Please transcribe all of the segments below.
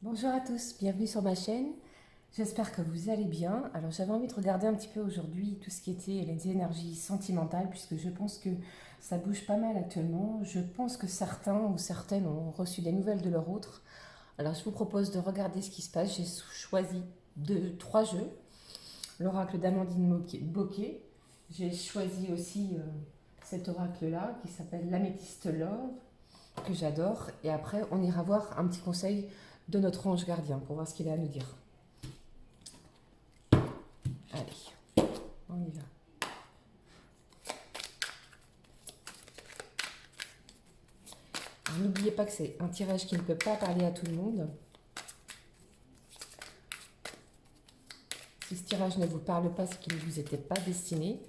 Bonjour à tous, bienvenue sur ma chaîne. J'espère que vous allez bien. Alors j'avais envie de regarder un petit peu aujourd'hui tout ce qui était les énergies sentimentales puisque je pense que ça bouge pas mal actuellement. Je pense que certains ou certaines ont reçu des nouvelles de leur autre. Alors je vous propose de regarder ce qui se passe. J'ai choisi trois jeux. L'oracle d'Amandine Bocquet. J'ai choisi aussi cet oracle-là qui s'appelle l'Améthyste Love, que j'adore. Et après, on ira voir un petit conseil de notre ange gardien pour voir ce qu'il a à nous dire. Allez, on y va. N'oubliez pas que c'est un tirage qui ne peut pas parler à tout le monde. Si ce tirage ne vous parle pas, c'est qu'il ne vous était pas destiné,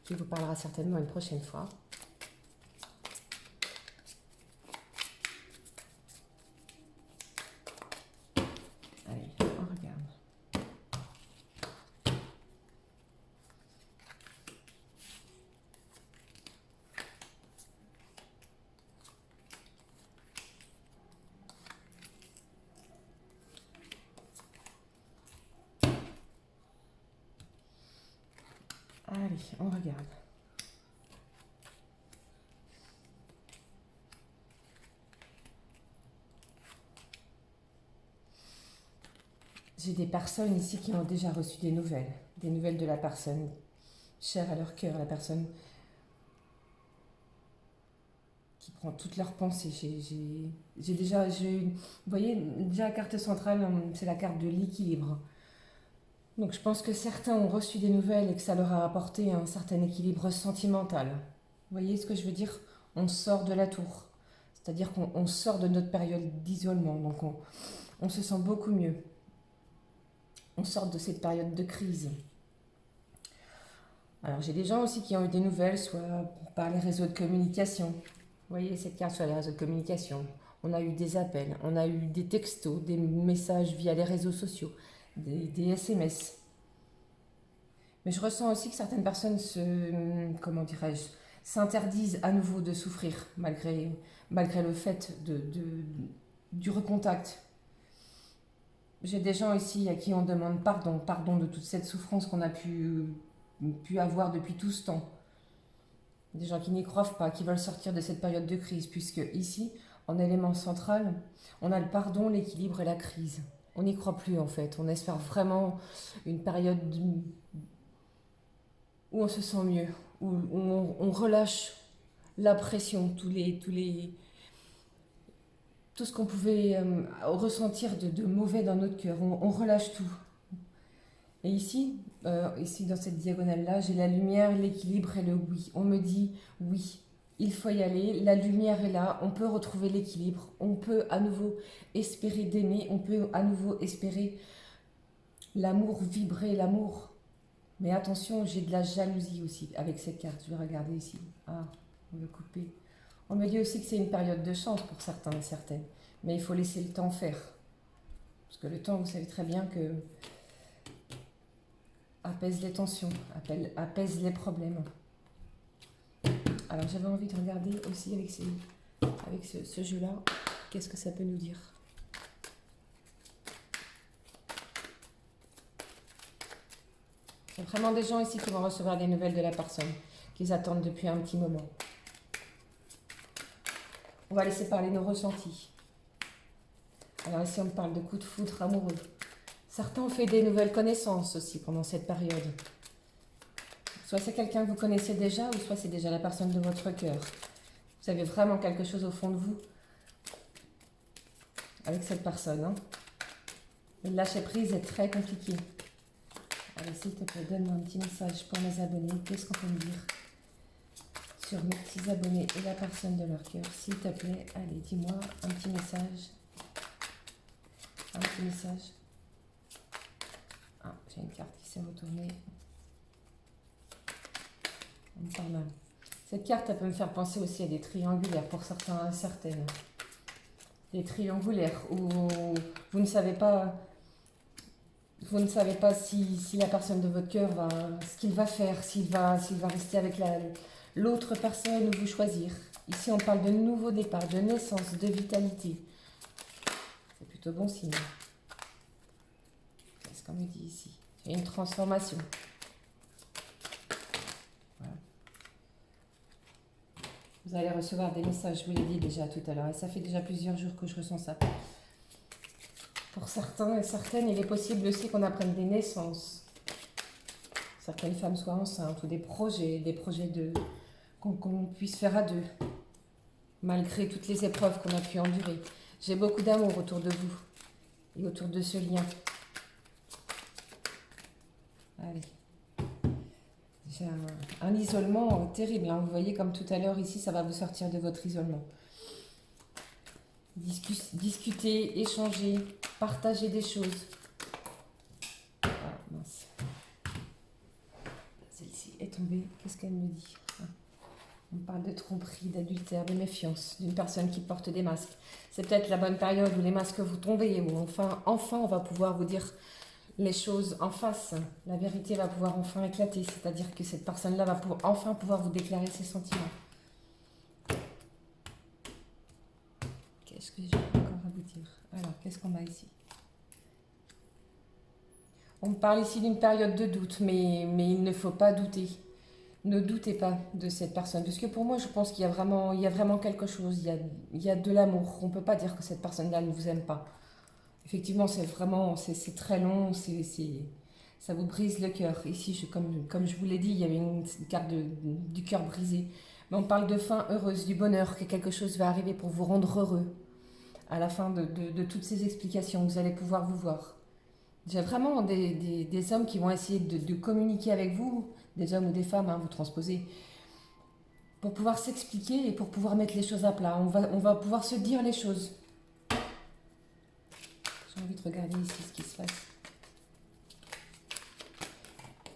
qui vous parlera certainement une prochaine fois. Allez, on regarde. Allez, on regarde. J'ai des personnes ici qui ont déjà reçu des nouvelles de la personne chère à leur cœur, la personne qui prend toutes leurs pensées. Vous voyez, déjà la carte centrale, c'est la carte de l'équilibre. Donc je pense que certains ont reçu des nouvelles et que ça leur a apporté un certain équilibre sentimental. Vous voyez ce que je veux dire? On sort de la tour. C'est-à-dire qu'on sort de notre période d'isolement. Donc on se sent beaucoup mieux. On sort de cette période de crise. Alors j'ai des gens aussi qui ont eu des nouvelles, soit par les réseaux de communication. Vous voyez cette carte sur les réseaux de communication. On a eu des appels, on a eu des textos, des messages via les réseaux sociaux, des SMS. Mais je ressens aussi que certaines personnes comment dirais-je, s'interdisent à nouveau de souffrir malgré le fait du recontact. J'ai des gens ici à qui on demande pardon de toute cette souffrance qu'on a pu avoir depuis tout ce temps. Des gens qui n'y croient pas, qui veulent sortir de cette période de crise, puisque ici, en élément central, on a le pardon, l'équilibre et la crise. On n'y croit plus en fait, on espère vraiment une période où on se sent mieux, où on relâche la pression, tout ce qu'on pouvait ressentir de mauvais dans notre cœur, on relâche tout. Et ici dans cette diagonale-là, j'ai la lumière, l'équilibre et le oui. On me dit oui, il faut y aller, la lumière est là, on peut retrouver l'équilibre, on peut à nouveau espérer d'aimer, on peut à nouveau espérer l'amour, vibrer l'amour. Mais attention, j'ai de la jalousie aussi avec cette carte. Je vais regarder ici. Ah, on va couper. On me dit aussi que c'est une période de chance pour certains et certaines. Mais il faut laisser le temps faire. Parce que le temps, vous savez très bien que apaise les tensions, apaise les problèmes. Alors j'avais envie de regarder aussi avec ce jeu-là, qu'est-ce que ça peut nous dire. Il y a vraiment des gens ici qui vont recevoir des nouvelles de la personne, qu'ils attendent depuis un petit moment. On va laisser parler nos ressentis. Alors ici on parle de coup de foudre amoureux. Certains ont fait des nouvelles connaissances aussi pendant cette période. Soit c'est quelqu'un que vous connaissez déjà, ou soit c'est déjà la personne de votre cœur. Vous avez vraiment quelque chose au fond de vous avec cette personne. Hein. Le lâcher prise est très compliqué. Allez, s'il te plaît, donne-moi un petit message pour mes abonnés. Qu'est-ce qu'on peut me dire sur mes petits abonnés et la personne de leur cœur? S'il te plaît, allez, dis-moi un petit message. Un petit message. Ah, j'ai une carte qui s'est retournée. Pas mal. Cette carte, elle peut me faire penser aussi à des triangulaires pour certains et certaines. Des triangulaires où vous ne savez pas si la personne de votre cœur ce qu'il va faire, s'il va rester avec l'autre personne ou vous choisir. Ici, on parle de nouveau départ, de naissance, de vitalité. plutôt bon signe. Qu'est-ce qu'on me dit ici? Il y a une transformation. Voilà. Vous allez recevoir des messages, je vous l'ai dit déjà tout à l'heure, et ça fait déjà plusieurs jours que je ressens ça. Pour certains et certaines, il est possible aussi qu'on apprenne des naissances. Certaines femmes soient enceintes ou des projets qu'on puisse faire à deux, malgré toutes les épreuves qu'on a pu endurer. J'ai beaucoup d'amour autour de vous et autour de ce lien. Allez. J'ai un isolement terrible, hein. Vous voyez comme tout à l'heure ici, ça va vous sortir de votre isolement. Discuter, échanger, partager des choses. Ah, mince. Celle-ci est tombée. Qu'est-ce qu'elle me dit? On parle de tromperie, d'adultère, de méfiance, d'une personne qui porte des masques. C'est peut-être la bonne période où les masques vous tombent, où enfin on va pouvoir vous dire les choses en face. La vérité va pouvoir enfin éclater, c'est-à-dire que cette personne-là va enfin pouvoir vous déclarer ses sentiments. Qu'est-ce que j'ai encore à vous dire? Alors, qu'est-ce qu'on a ici? On me parle ici d'une période de doute, mais il ne faut pas douter. Ne doutez pas de cette personne, parce que pour moi, je pense qu'il y a vraiment quelque chose, il y a de l'amour. On ne peut pas dire que cette personne-là ne vous aime pas. Effectivement, c'est très long, ça vous brise le cœur. Ici, comme je vous l'ai dit, il y avait une carte du cœur brisé. Mais on parle de fin heureuse, du bonheur, que quelque chose va arriver pour vous rendre heureux. À la fin de toutes ces explications, vous allez pouvoir vous voir. J'ai vraiment des hommes qui vont essayer de communiquer avec vous, des hommes ou des femmes, hein, vous transposez, pour pouvoir s'expliquer et pour pouvoir mettre les choses à plat. On va pouvoir se dire les choses. J'ai envie de regarder ici ce qui se passe.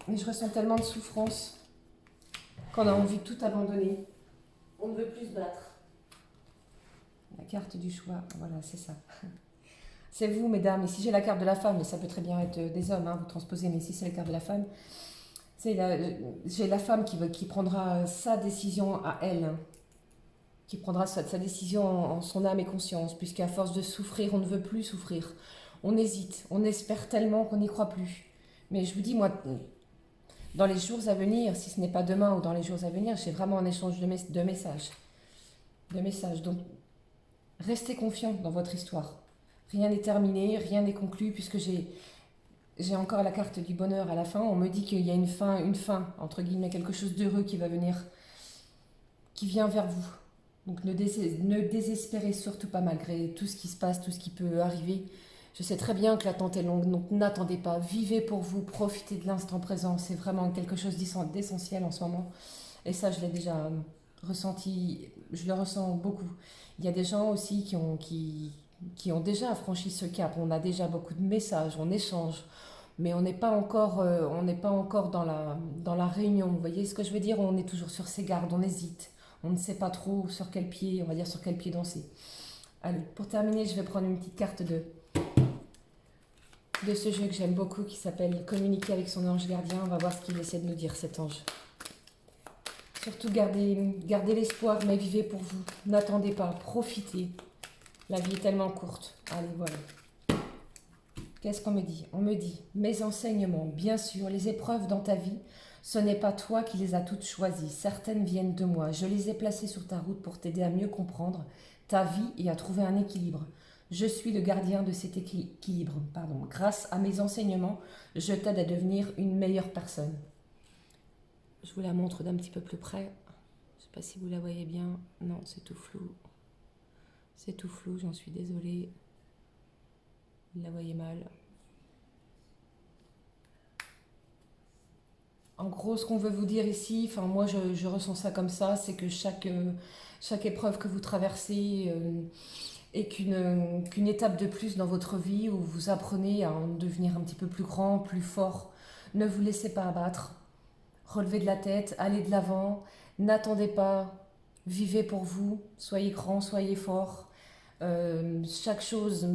Mais je ressens tellement de souffrance qu'on a envie de tout abandonner. On ne veut plus se battre. La carte du choix, voilà, c'est ça. C'est vous, mesdames. Ici, j'ai la carte de la femme, mais ça peut très bien être des hommes, hein, vous transposez, mais ici, c'est la carte de la femme. J'ai la femme qui prendra sa décision à elle, hein, qui prendra sa décision en son âme et conscience, puisqu'à force de souffrir, on ne veut plus souffrir. On hésite, on espère tellement qu'on n'y croit plus. Mais je vous dis, moi, dans les jours à venir, si ce n'est pas demain ou dans les jours à venir, j'ai vraiment un échange de messages. Donc, restez confiants dans votre histoire. Rien n'est terminé, rien n'est conclu, puisque j'ai encore la carte du bonheur à la fin. On me dit qu'il y a une fin, entre guillemets, quelque chose d'heureux qui va venir, qui vient vers vous. Donc ne désespérez surtout pas malgré tout ce qui se passe, tout ce qui peut arriver. Je sais très bien que l'attente est longue, donc n'attendez pas. Vivez pour vous, profitez de l'instant présent. C'est vraiment quelque chose d'essentiel en ce moment. Et ça, je l'ai déjà ressenti, je le ressens beaucoup. Il y a des gens aussi qui ont déjà franchi ce cap. On a déjà beaucoup de messages, on échange, mais on n'est pas encore dans la réunion. Vous voyez ce que je veux dire? On est toujours sur ses gardes, on hésite. On ne sait pas trop sur quel pied, on va dire sur quel pied danser. Allez, pour terminer, je vais prendre une petite carte de ce jeu que j'aime beaucoup qui s'appelle Communiquer avec son ange gardien. On va voir ce qu'il essaie de nous dire, cet ange. Surtout gardez l'espoir, mais vivez pour vous. N'attendez pas, profitez. La vie est tellement courte. Allez, voilà. Qu'est-ce qu'on me dit? On me dit, mes enseignements, bien sûr, les épreuves dans ta vie, ce n'est pas toi qui les as toutes choisies. Certaines viennent de moi. Je les ai placées sur ta route pour t'aider à mieux comprendre ta vie et à trouver un équilibre. Je suis le gardien de cet équilibre. Grâce à mes enseignements, je t'aide à devenir une meilleure personne. Je vous la montre d'un petit peu plus près. Je ne sais pas si vous la voyez bien. Non, c'est tout flou. C'est tout flou, j'en suis désolée. Vous la voyez mal. En gros, ce qu'on veut vous dire ici, enfin moi je ressens ça comme ça, c'est que chaque épreuve que vous traversez est qu'une étape de plus dans votre vie où vous apprenez à en devenir un petit peu plus grand, plus fort. Ne vous laissez pas abattre. Relevez de la tête, allez de l'avant, n'attendez pas, vivez pour vous, soyez grand, soyez fort. Chaque chose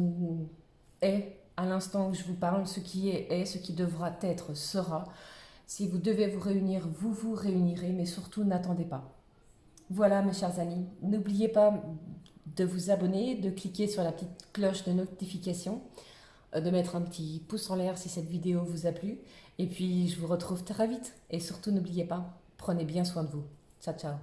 est, à l'instant où je vous parle, ce qui est, ce qui devra être, sera. Si vous devez vous réunir, vous vous réunirez, mais surtout n'attendez pas. Voilà mes chers amis, n'oubliez pas de vous abonner, de cliquer sur la petite cloche de notification, de mettre un petit pouce en l'air si cette vidéo vous a plu. Et puis je vous retrouve très vite. Et surtout n'oubliez pas, prenez bien soin de vous. Ciao, ciao.